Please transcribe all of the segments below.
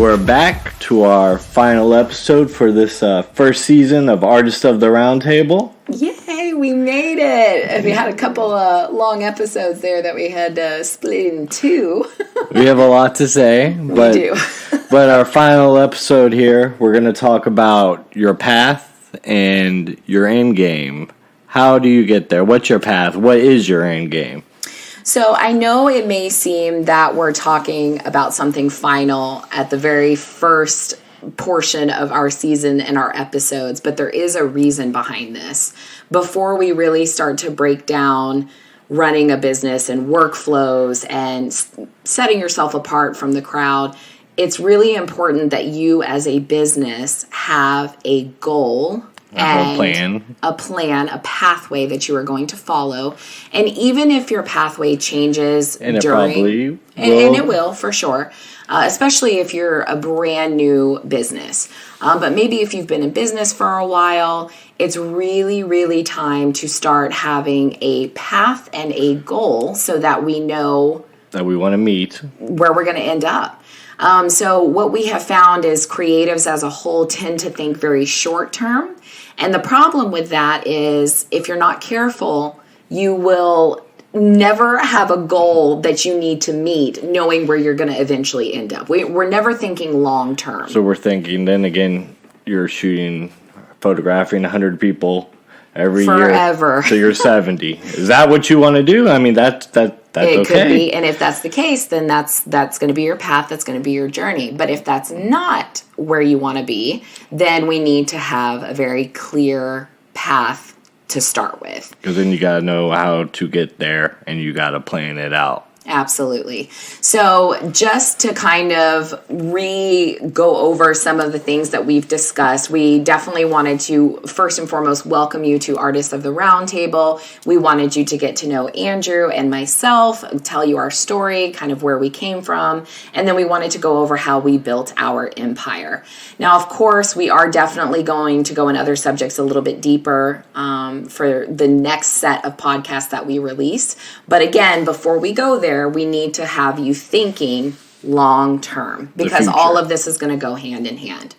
we're back to our final episode for this first season of Artist of the Roundtable. Yay, we made it. We had a couple long episodes there that we had to split in two. We have a lot to say. But, we do. But our final episode here, we're going to talk about your path and your end game. How do you get there? What's your path? What is your end game? So I know it may seem that we're talking about something final at the very first portion of our season and our episodes, but there is a reason behind this. Before we really start to break down running a business and workflows and setting yourself apart from the crowd, it's really important that you as a business have a goal. And a plan, a pathway that you are going to follow. And even if your pathway changes and it will for sure, especially if you're a brand new business. But maybe if you've been in business for a while, it's really, really time to start having a path and a goal so that we know that we want to meet where we're going to end up. So what we have found is creatives as a whole tend to think very short term. And the problem with that is if you're not careful, you will never have a goal that you need to meet knowing where you're going to eventually end up. We're never thinking long term. So we're thinking, then again, you're photographing 100 people every forever. Year. So you're 70. Is that what you want to do? I mean, that's okay. It could be, and if that's the case, then that's going to be your path, that's going to be your journey. But if that's not where you want to be, then we need to have a very clear path to start with. Because then you got to know how to get there, and you got to plan it out. Absolutely. So just to kind of go over some of the things that we've discussed, we definitely wanted to first and foremost welcome you to Artists of the Roundtable. We wanted you to get to know Andrew and myself, tell you our story, kind of where we came from, and then we wanted to go over how we built our empire. Now, of course, we are definitely going to go in other subjects a little bit deeper for the next set of podcasts that we release. But again, before we go there, we need to have you thinking long term because all of this is going to go hand in hand.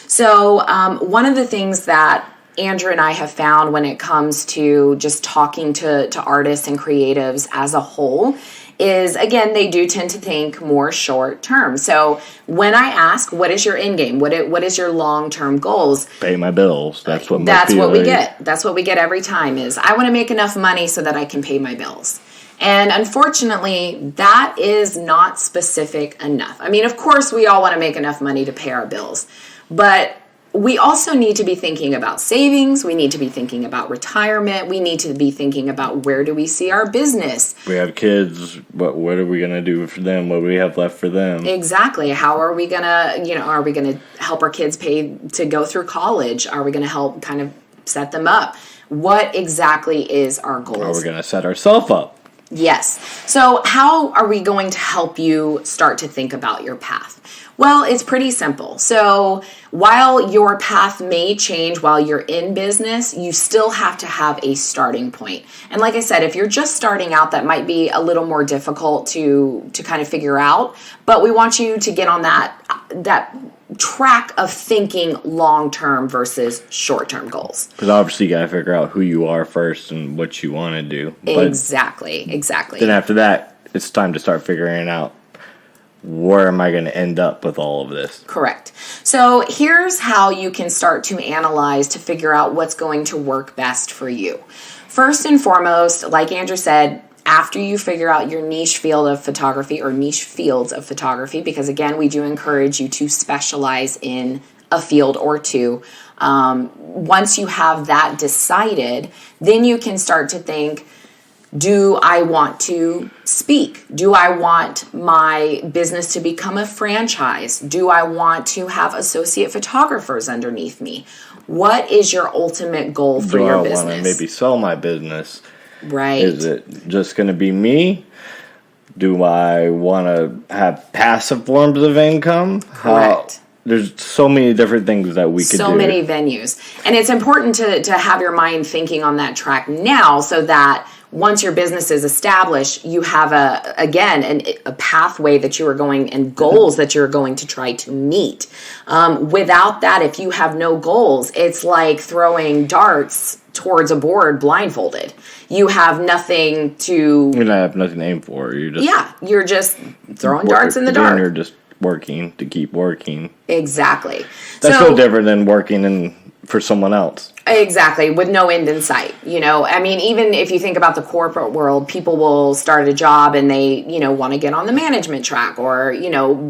So one of the things that Andrew and I have found when it comes to just talking to artists and creatives as a whole is, again, they do tend to think more short term. So when I ask, what is your end game? What is your long-term goals? Pay my bills. That's what we get. That's what we get every time is, I want to make enough money so that I can pay my bills. And unfortunately, that is not specific enough. I mean, of course, we all want to make enough money to pay our bills, but we also need to be thinking about savings. We need to be thinking about retirement. We need to be thinking about where do we see our business. We have kids, but what are we going to do for them? What do we have left for them? Exactly. How are we going to, are we going to help our kids pay to go through college? Are we going to help kind of set them up? What exactly is our goals? Are we going to set ourselves up? Yes. So how are we going to help you start to think about your path? Well, it's pretty simple. So while your path may change while you're in business, you still have to have a starting point. And like I said, if you're just starting out, that might be a little more difficult to kind of figure out. But we want you to get on that track of thinking long-term versus short-term goals. Because obviously you got to figure out who you are first and what you want to do. Exactly. Then after that, it's time to start figuring out where am I going to end up with all of this. Correct. So here's how you can start to analyze to figure out what's going to work best for you. First and foremost, like Andrew said, after you figure out your niche field of photography or niche fields of photography, because again, we do encourage you to specialize in a field or two. Once you have that decided, then you can start to think, do I want to speak? Do I want my business to become a franchise? Do I want to have associate photographers underneath me? What is your ultimate goal for your business? Do I want to maybe sell my business? Right. Is it just going to be me? Do I want to have passive forms of income? Correct. There's so many different things that we could do. So many venues. And it's important to have your mind thinking on that track now so that once your business is established, you have a pathway that you are going and goals that you're going to try to meet. Without that, if you have no goals, it's like throwing darts towards a board blindfolded. You have nothing to... You have nothing to aim for. You're just throwing darts in the dark. You're just working to keep working. Exactly. That's no different than working for someone else. Exactly, with no end in sight. I mean, even if you think about the corporate world, people will start a job and they, want to get on the management track or,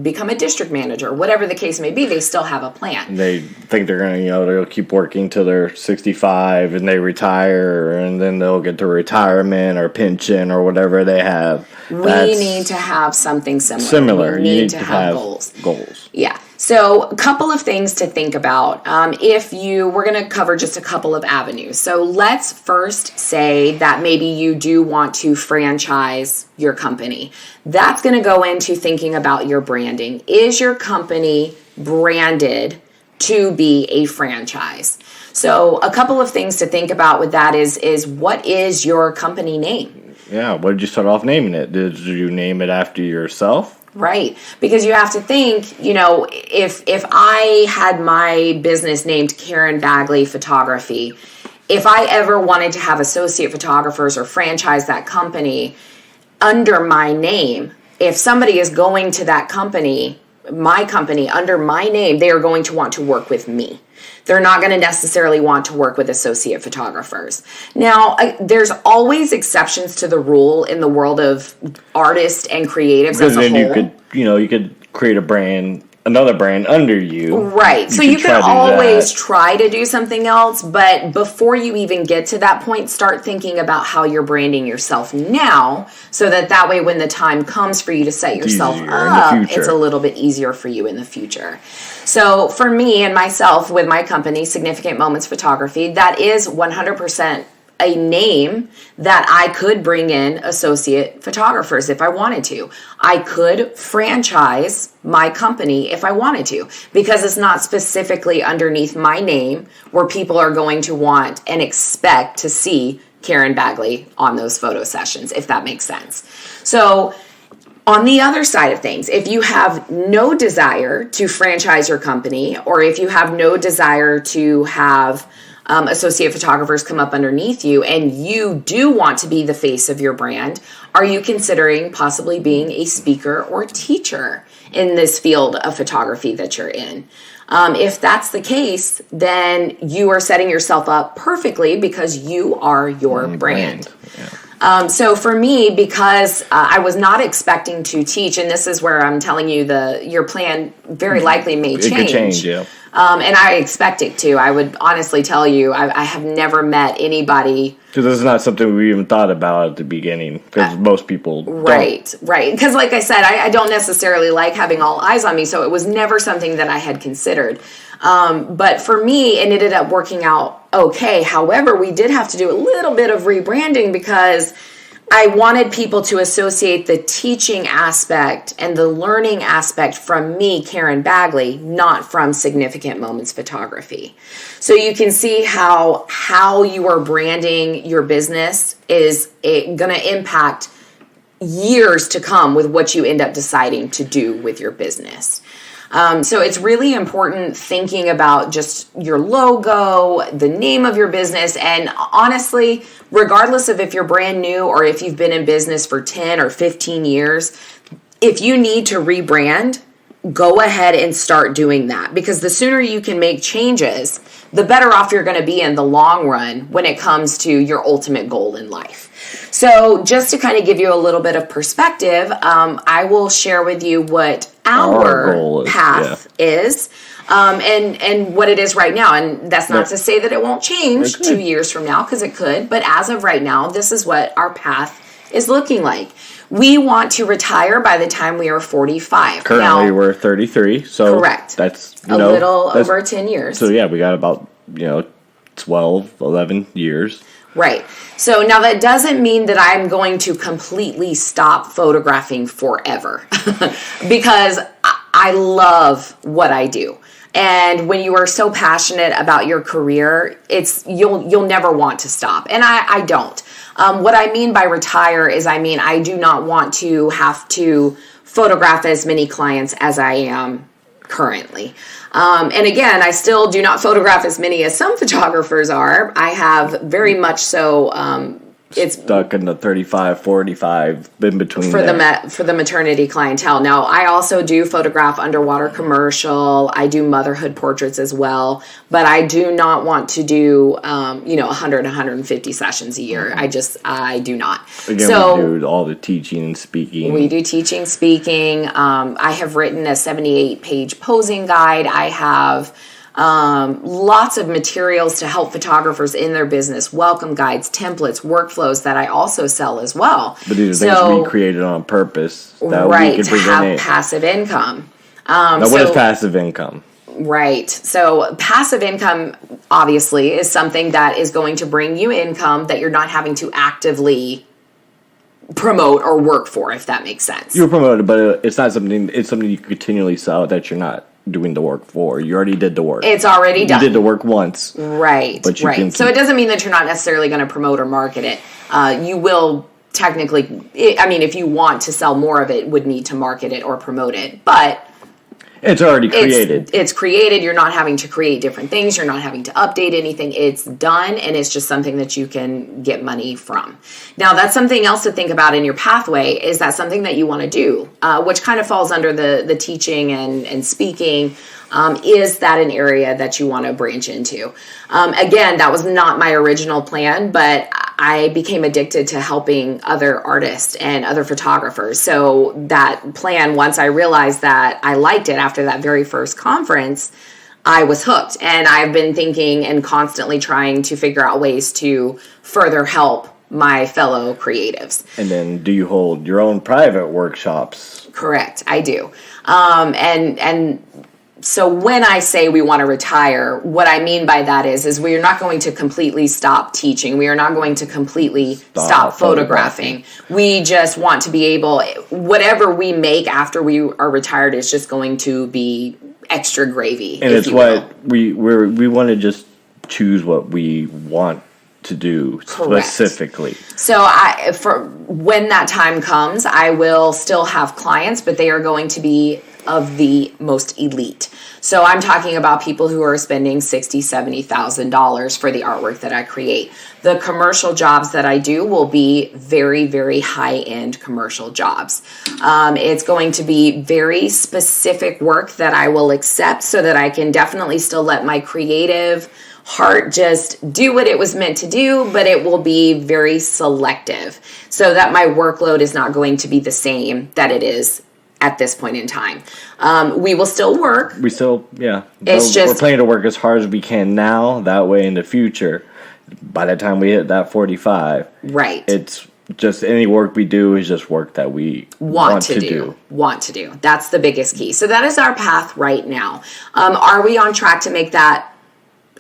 become a district manager, whatever the case may be, they still have a plan. They think they're going to, they'll keep working till they're 65 and they retire and then they'll get to retirement or pension or whatever they have. We need to have something similar. We need to have goals. Yeah. So a couple of things to think about. We're going to cover just a couple of avenues. So let's first say that maybe you do want to franchise your company. That's going to go into thinking about your branding. Is your company branded to be a franchise? So a couple of things to think about with that is what is your company name? Yeah, what did you start off naming it? Did you name it after yourself? Right, because you have to think, if I had my business named Karen Bagley Photography, if I ever wanted to have associate photographers or franchise that company under my name, if somebody is going to that company, my company, under my name, they are going to want to work with me. They're not going to necessarily want to work with associate photographers. Now, there's always exceptions to the rule in the world of artists and creatives as a whole. You could create another brand under you. Right. So you can always try to do something else, but before you even get to that point, start thinking about how you're branding yourself now, so that way when the time comes for you to set yourself up, it's a little bit easier for you in the future. So for me and myself with my company, Significant Moments Photography, that is 100% a name that I could bring in associate photographers if I wanted to. I could franchise my company if I wanted to, because it's not specifically underneath my name where people are going to want and expect to see Karen Bagley on those photo sessions, if that makes sense. So on the other side of things, if you have no desire to franchise your company, or if you have no desire to have associate photographers come up underneath you, and you do want to be the face of your brand, are you considering possibly being a speaker or teacher in this field of photography that you're in? If that's the case, then you are setting yourself up perfectly, because you are your brand. Yeah. So for me, because I was not expecting to teach, and this is where I'm telling you your plan very likely may change. It could change, yeah. And I expect it to. I would honestly tell you, I have never met anybody. Because this is not something we even thought about at the beginning, because most people don't. Right. Because like I said, I don't necessarily like having all eyes on me, so it was never something that I had considered. But for me, it ended up working out okay. However, we did have to do a little bit of rebranding, because I wanted people to associate the teaching aspect and the learning aspect from me, Karen Bagley, not from Significant Moments Photography. So you can see how you are branding your business is going to impact years to come with what you end up deciding to do with your business. So it's really important thinking about just your logo, the name of your business, and honestly, regardless of if you're brand new or if you've been in business for 10 or 15 years, if you need to rebrand, go ahead and start doing that, because the sooner you can make changes, the better off you're going to be in the long run when it comes to your ultimate goal in life. So just to kind of give you a little bit of perspective, I will share with you what our path is, and what it is right now. And that's not to say that it won't change 2 years from now, because it could. But as of right now, this is what our path is looking like. We want to retire by the time we are 45. Currently, we're 33. So correct. That's a little over 10 years. So yeah, we got about 12, 11 years. Right. So now that doesn't mean that I'm going to completely stop photographing forever, because I love what I do. And when you are so passionate about your career, you'll never want to stop. And I don't. What I mean by retire is I do not want to have to photograph as many clients as I am currently. And again, I still do not photograph as many as some photographers are. I have very much so it's stuck in the 35, 45 in between for the maternity clientele. Now, I also do photograph underwater commercial. I do motherhood portraits as well, but I do not want to do 100, 150 sessions a year. I do not. Again, so we do all the teaching and speaking. We do teaching, speaking. I have written a 78-page posing guide. I have lots of materials to help photographers in their business, welcome guides, templates, workflows that I also sell as well. But these are things we created on purpose that we can to have passive income. Now, what is passive income? Right. So passive income obviously is something that is going to bring you income that you're not having to actively promote or work for, if that makes sense. You're promoted, but it's not something. It's something you continually sell that you're not doing the work for. You already did the work. It's already done. You did the work once. Right. But you can so it doesn't mean that you're not necessarily going to promote or market it. You will technically, if you want to sell more of it, would need to market it or promote it. But it's already created. It's created. You're not having to create different things. You're not having to update anything. It's done, and it's just something that you can get money from. Now, that's something else to think about in your pathway. Is that something that you want to do, which kind of falls under the teaching and speaking? Is that an area that you want to branch into? Again, that was not my original plan, but I became addicted to helping other artists and other photographers. So that plan, once I realized that I liked it after that very first conference, I was hooked. And I've been thinking and constantly trying to figure out ways to further help my fellow creatives. And then do you hold your own private workshops? Correct, I do. So when I say we want to retire, what I mean by that is we are not going to completely stop teaching. We are not going to completely stop photographing. We just want to be able, whatever we make after we are retired is just going to be extra gravy. And it's what we want to just choose what we want to do. Correct. Specifically. So for when that time comes, I will still have clients, but they are going to be of the most elite. So I'm talking about people who are spending $60,000, $70,000 for the artwork that I create. The commercial jobs that I do will be very, very high-end commercial jobs. It's going to be very specific work that I will accept so that I can definitely still let my creative heart just do what it was meant to do, but it will be very selective so that my workload is not going to be the same that it is at this point in time. We will still work. We're planning to work as hard as we can now. That way in the future, by the time we hit that 45, right, it's just any work we do is just work that we want to do. That's the biggest key. So that is our path right now. Are we on track to make that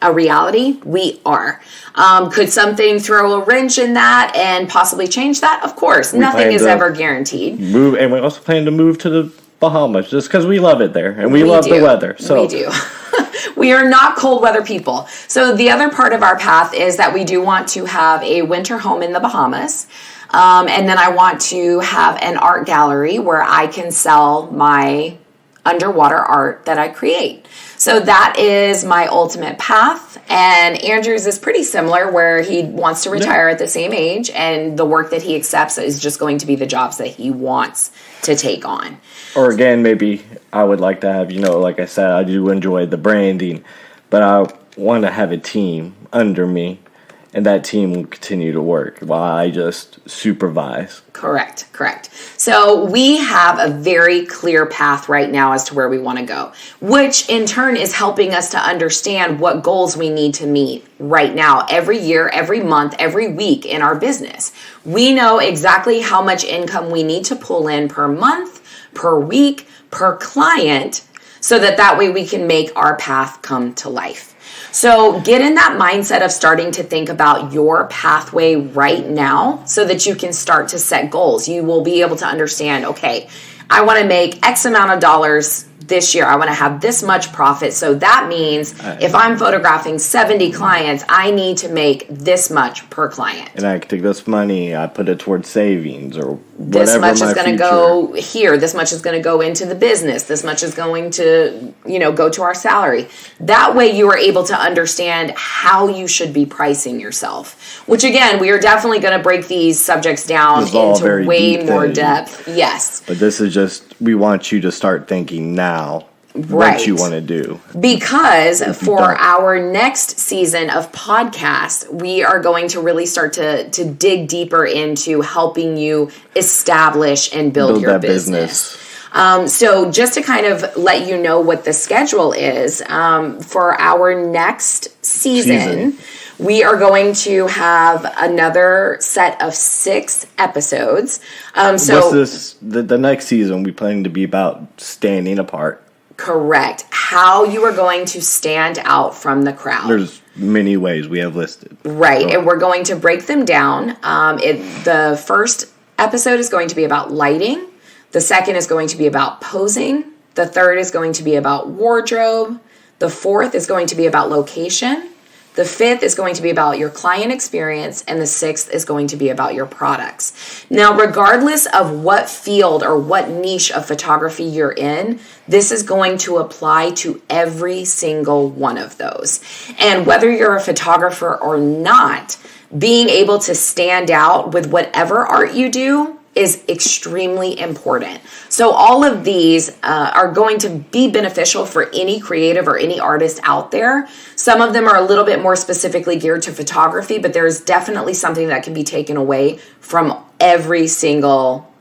a reality? We are. Could something throw a wrench in that and possibly change that? Of course. Nothing is ever guaranteed. And we also plan to move to the Bahamas just because we love it there and we love the weather. So. We do. We are not cold weather people. So the other part of our path is that we do want to have a winter home in the Bahamas. And then I want to have an art gallery where I can sell my underwater art that I create. So that is my ultimate path. And Andrew's is pretty similar, where he wants to retire at the same age, and the work that he accepts is just going to be the jobs that he wants to take on. Or again, maybe I would like to have, like I said, I do enjoy the branding, but I want to have a team under me, and that team will continue to work while I just supervise. Correct. So we have a very clear path right now as to where we want to go, which in turn is helping us to understand what goals we need to meet right now, every year, every month, every week in our business. We know exactly how much income we need to pull in per month, per week, per client, so that way we can make our path come to life. So get in that mindset of starting to think about your pathway right now so that you can start to set goals. You will be able to understand, okay, I want to make X amount of dollars this year. I want to have this much profit. So that means if I'm photographing 70 clients, I need to make this much per client. And I can take this money, I put it towards savings or whatever. This much is going to go here. This much is going to go into the business. This much is going to, go to our salary. That way you are able to understand how you should be pricing yourself, which again, we are definitely going to break these subjects down into way more depth. Yes. But this is just, we want you to start thinking now what you want to do. Because for our next season of podcast, we are going to really start to dig deeper into helping you establish and build your business. So just to kind of let you know what the schedule is, for our next season, we are going to have another set of 6 episodes. So the next season, we plan to be about standing apart. Correct. How you are going to stand out from the crowd. There's many ways we have listed. Right, and we're going to break them down. The first episode is going to be about lighting. The second is going to be about posing. The third is going to be about wardrobe. The fourth is going to be about location. The fifth is going to be about your client experience, and the sixth is going to be about your products. Now, regardless of what field or what niche of photography you're in, this is going to apply to every single one of those. And whether you're a photographer or not, being able to stand out with whatever art you do is extremely important. So all of these are going to be beneficial for any creative or any artist out there. Some of them are a little bit more specifically geared to photography, but there's definitely something that can be taken away from every single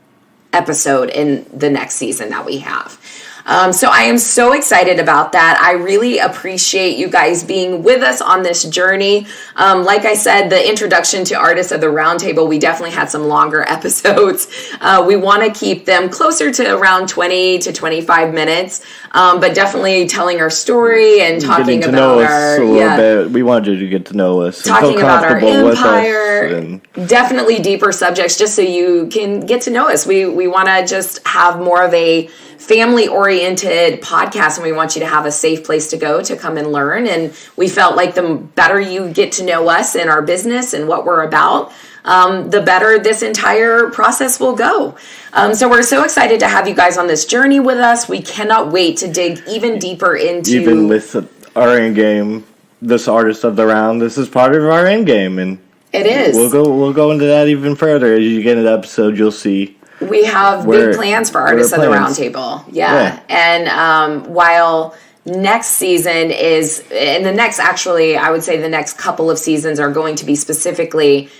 episode in the next season that we have. So I am so excited about that. I really appreciate you guys being with us on this journey. Like I said, the introduction to Artists of the Roundtable, we definitely had some longer episodes. We want to keep them closer to around 20 to 25 minutes, but definitely telling our story and talking about our... bit. We wanted you to get to know us. Talking about our empire. Definitely deeper subjects just so you can get to know us. We want to just have more of a family-oriented podcast, and we want you to have a safe place to go to come and learn. And we felt like the better you get to know us and our business and what we're about, the better this entire process will go. So we're so excited to have you guys on this journey with us. We cannot wait to dig even deeper into... Even with our end game, this Artist of the Round, this is part of our end game, and it is. We'll go into that even further. As you get into the episode, you'll see. We have big plans for Artists of the Roundtable. Yeah. And while next season is, and the next, actually, I would say the next couple of seasons are going to be specifically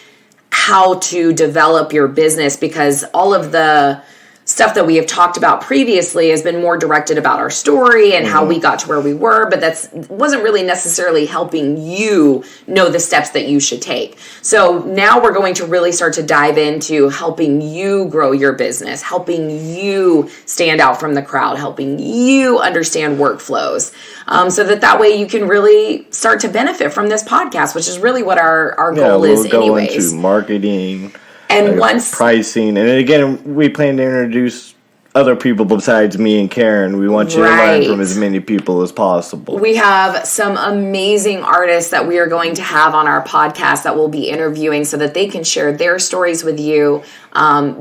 how to develop your business, because all of the stuff that we have talked about previously has been more directed about our story and how we got to where we were, but wasn't really necessarily helping you know the steps that you should take. So now we're going to really start to dive into helping you grow your business, helping you stand out from the crowd, helping you understand workflows, so that way you can really start to benefit from this podcast, which is really what our goal is anyways. We'll go into marketing, and once pricing, and again, we plan to introduce other people besides me and Karen. We want you to learn from as many people as possible. We have some amazing artists that we are going to have on our podcast that we'll be interviewing so that they can share their stories with you,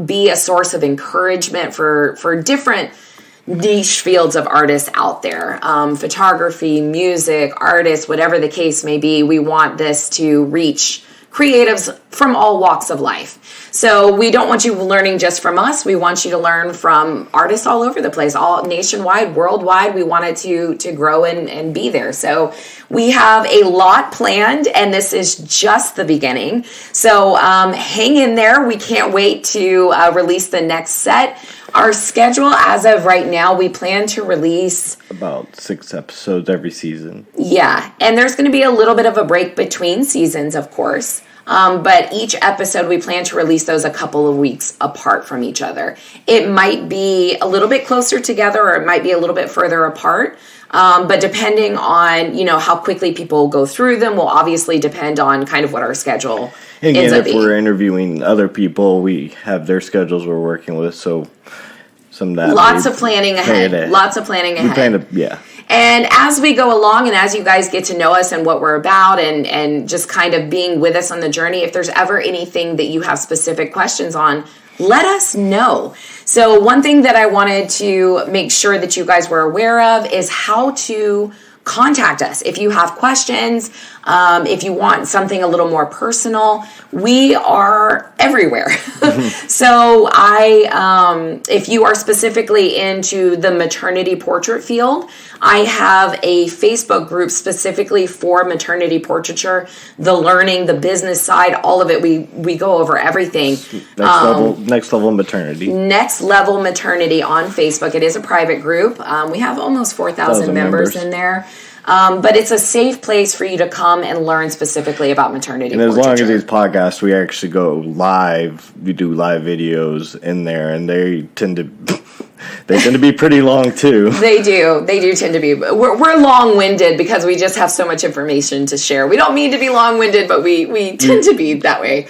be a source of encouragement for different niche fields of artists out there. Photography, music, artists, whatever the case may be, we want this to reach creatives from all walks of life. So we don't want you learning just from us. We want you to learn from artists all over the place, all nationwide, worldwide. We want it to grow and be there. So we have a lot planned, and this is just the beginning. So hang in there. We can't wait to release the next set. Our schedule as of right now, we plan to release about 6 episodes every season. Yeah, and there's going to be a little bit of a break between seasons, of course. But each episode, we plan to release those a couple of weeks apart from each other. It might be a little bit closer together, or it might be a little bit further apart. But depending on, how quickly people go through them will obviously depend on kind of what our schedule ends up being. If we're interviewing other people, we have their schedules we're working with. So some of that. Lots of planning ahead. Lots of planning ahead. Yeah. And as we go along and as you guys get to know us and what we're about and just kind of being with us on the journey, if there's ever anything that you have specific questions on, let us know. So one thing that I wanted to make sure that you guys were aware of is how to contact us. If you have questions, if you want something a little more personal, we are everywhere. So if you are specifically into the maternity portrait field, I have a Facebook group specifically for maternity portraiture, the learning, the business side, all of it. We go over everything. Next level maternity. Next Level Maternity on Facebook. It is a private group. We have almost 4,000 members in there. But it's a safe place for you to come and learn specifically about maternity and as portraiture. long as these podcasts, we actually go live. We do live videos in there, and they tend to be pretty long too. They do tend to be. We're long-winded because we just have so much information to share. We don't mean to be long-winded, but we tend to be that way.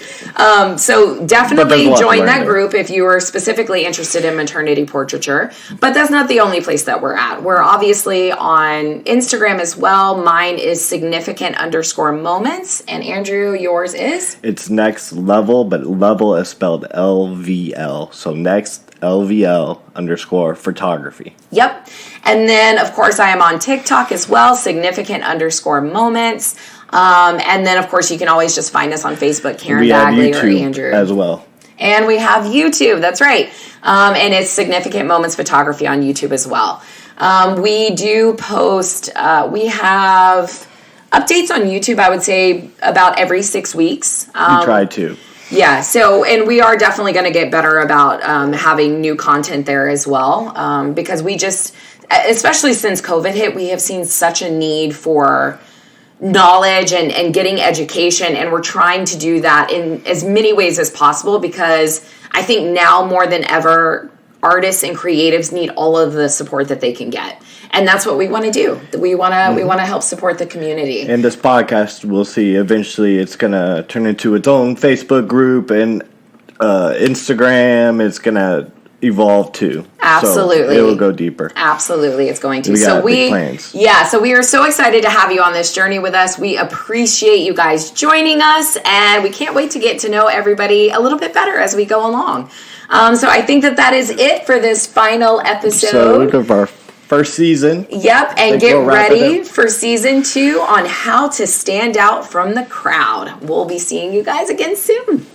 So definitely join that group if you are specifically interested in maternity portraiture. But that's not the only place that we're at. We're obviously on Instagram as well. Mine is significant_moments. And Andrew, yours is? It's Next Level, but level is spelled LVL. So Next LVL_photography. Yep. And then, of course, I am on TikTok as well, significant_moments. And then, of course, you can always just find us on Facebook, Karen Bagley or Andrew. As well. And we have YouTube. That's right. And it's Significant Moments Photography on YouTube as well. We do post, we have updates on YouTube, I would say, about every 6 weeks. We try to. Yeah, so, and we are definitely going to get better about having new content there as well, because we just, especially since COVID hit, we have seen such a need for knowledge and getting education, and we're trying to do that in as many ways as possible, because I think now more than ever, artists and creatives need all of the support that they can get. And that's what we want to do. We want to help support the community. And this podcast, we'll see, eventually it's going to turn into its own Facebook group and Instagram. It's going to evolve too. Absolutely. So it will go deeper. Absolutely, it's going to. We got big plans. Yeah, so we are so excited to have you on this journey with us. We appreciate you guys joining us, and we can't wait to get to know everybody a little bit better as we go along. So I think that is it for this final episode of our first season. Yep, and get ready for season 2 on how to stand out from the crowd. We'll be seeing you guys again soon.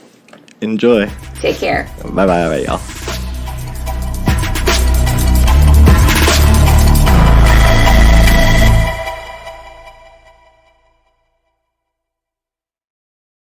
Enjoy. Take care. Bye-bye, y'all.